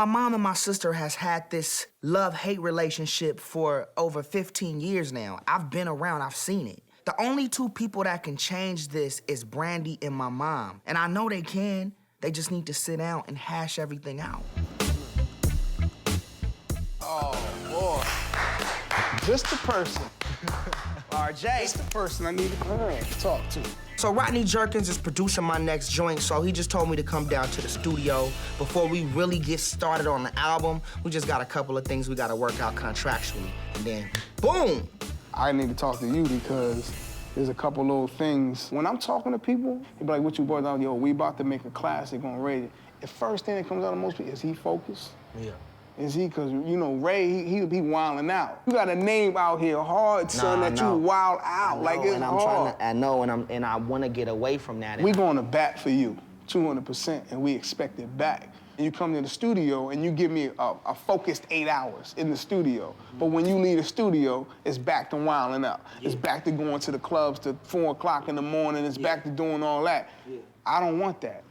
My mom and my sister has had this love-hate relationship for over 15 years now. I've been around, I've seen it. The only two people that can change this is Brandy and my mom. And I know they can. They just need to sit down and hash everything out. Oh, boy. Just the person. RJ. Just the person I need to talk to. So Rodney Jerkins is producing my next joint, so he just told me to come down to the studio. Before we really get started on the album, we just got a couple of things we gotta work out contractually. And then, boom! I need to talk to you because there's a couple little things. When I'm talking to people, they be like, what you boys out? Yo, we about to make a classic on Ray. The first thing that comes out of most people, is he focused? Yeah. Is he? Because, you know, Ray, he wilding out. You got a name out here hard, son, that you wild out. Like, it's hard. I know, and I want to get away from that. We going to bat for you, 200%, and we expect it back. And you come to the studio, and you give me a focused 8 hours in the studio. But when you leave the studio, it's back to wilding out. Yeah. It's back to going to the clubs to 4 o'clock in the morning. It's back to doing all that. Yeah. I don't want that.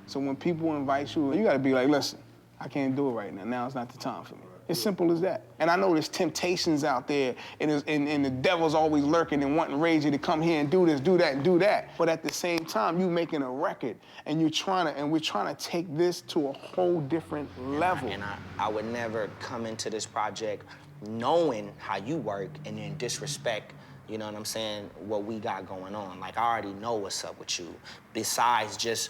So when people invite you, you got to be like, listen, I can't do it right now. Now is not the time for me. It's simple as that. And I know there's temptations out there, and the devil's always lurking and wanting Ray J to come here and do this, do that, and do that. But at the same time, you making a record, and we're trying to take this to a whole different level. And I would never come into this project knowing how you work and then disrespect, you know what I'm saying, what we got going on. Like, I already know what's up with you. Besides just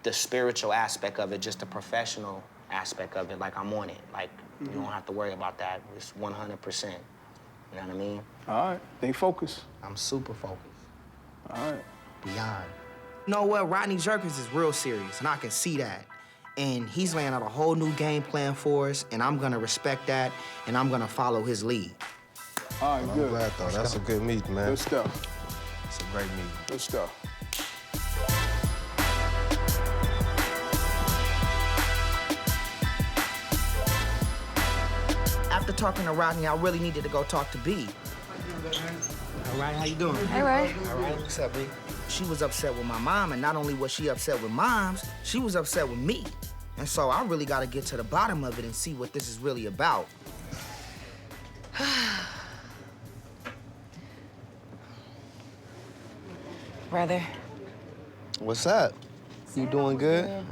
the spiritual aspect of it, just the professional aspect of it, like, I'm on it. Like, you don't have to worry about that. It's 100%. You know what I mean? All right, they focus. I'm super focused. All right. Beyond. You know what? Rodney Jerkins is real serious, and I can see that. And he's laying out a whole new game plan for us, and I'm gonna respect that, and I'm gonna follow his lead. All right, good. I'm glad, though. That's a good meeting, man. Good stuff. It's a great meeting. Good stuff. After talking to Rodney, I really needed to go talk to B. All right, how you doing? Hey, Ray. All right, what's up, B? She was upset with my mom, and not only was she upset with moms, she was upset with me. And so I really gotta get to the bottom of it and see what this is really about. Brother. What's up? You doing good?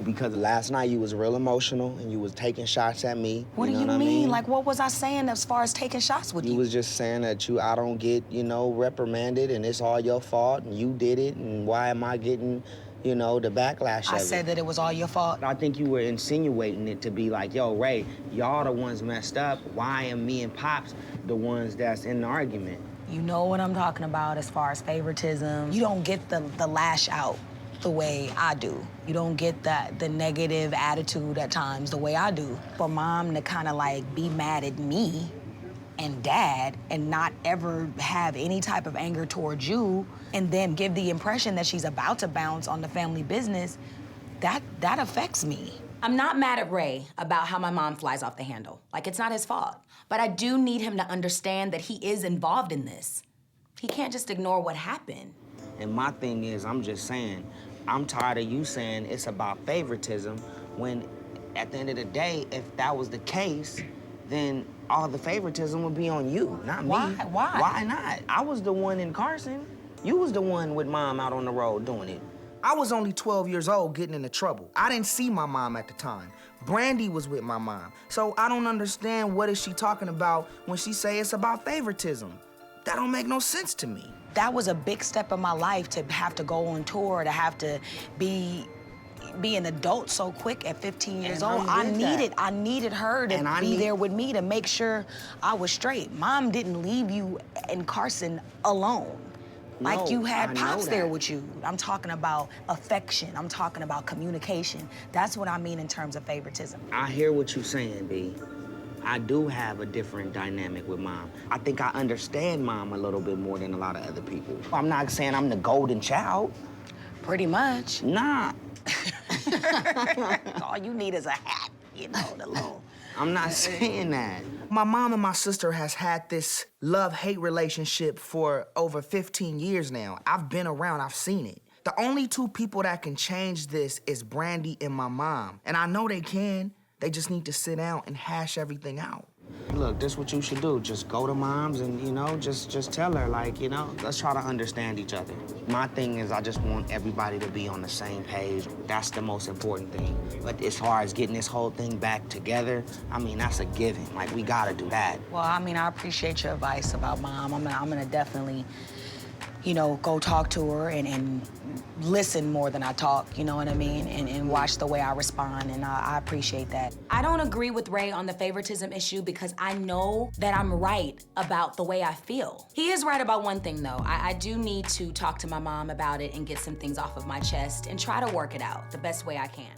Because last night you was real emotional and you was taking shots at me. What do you I mean? Like, what was I saying as far as taking shots with you? You was just saying that I don't get, reprimanded and it's all your fault and you did it and why am I getting, the backlash of it? I said that it was all your fault? I think you were insinuating it to be like, yo, Ray, y'all the ones messed up. Why am me and Pops the ones that's in the argument? You know what I'm talking about as far as favoritism. You don't get the lash out the way I do. You don't get the negative attitude at times the way I do. For Mom to kind of like be mad at me and Dad and not ever have any type of anger towards you and then give the impression that she's about to bounce on the family business, that affects me. I'm not mad at Ray about how my mom flies off the handle. Like, it's not his fault. But I do need him to understand that he is involved in this. He can't just ignore what happened. And my thing is, I'm just saying, I'm tired of you saying it's about favoritism when at the end of the day, if that was the case, then all the favoritism would be on you, not me. Why? Why not? I was the one in Carson. You was the one with Mom out on the road doing it. I was only 12 years old getting into trouble. I didn't see my mom at the time. Brandy was with my mom. So I don't understand what is she talking about when she say it's about favoritism. That don't make no sense to me. That was a big step in my life to have to go on tour, to have to be an adult so quick at 15 years old. I needed her to be there with me to make sure I was straight. Mom didn't leave you in Carson alone. Like, you had Pops there with you. I'm talking about affection. I'm talking about communication. That's what I mean in terms of favoritism. I hear what you're saying, B. I do have a different dynamic with Mom. I think I understand Mom a little bit more than a lot of other people. I'm not saying I'm the golden child. Pretty much. Nah. All you need is a hat, the little... I'm not saying that. My mom and my sister has had this love-hate relationship for over 15 years now. I've been around, I've seen it. The only two people that can change this is Brandy and my mom. And I know they can. They just need to sit down and hash everything out. Look, this is what you should do. Just go to Mom's and, you know, just tell her, like, you know, let's try to understand each other. My thing is I just want everybody to be on the same page. That's the most important thing. But as far as getting this whole thing back together, I mean, that's a given. Like, we gotta do that. Well, I mean, I appreciate your advice about Mom. I'm gonna definitely, you know, go talk to her and listen more than I talk, you know what I mean? And watch the way I respond, and I appreciate that. I don't agree with Ray on the favoritism issue because I know that I'm right about the way I feel. He is right about one thing, though. I do need to talk to my mom about it and get some things off of my chest and try to work it out the best way I can.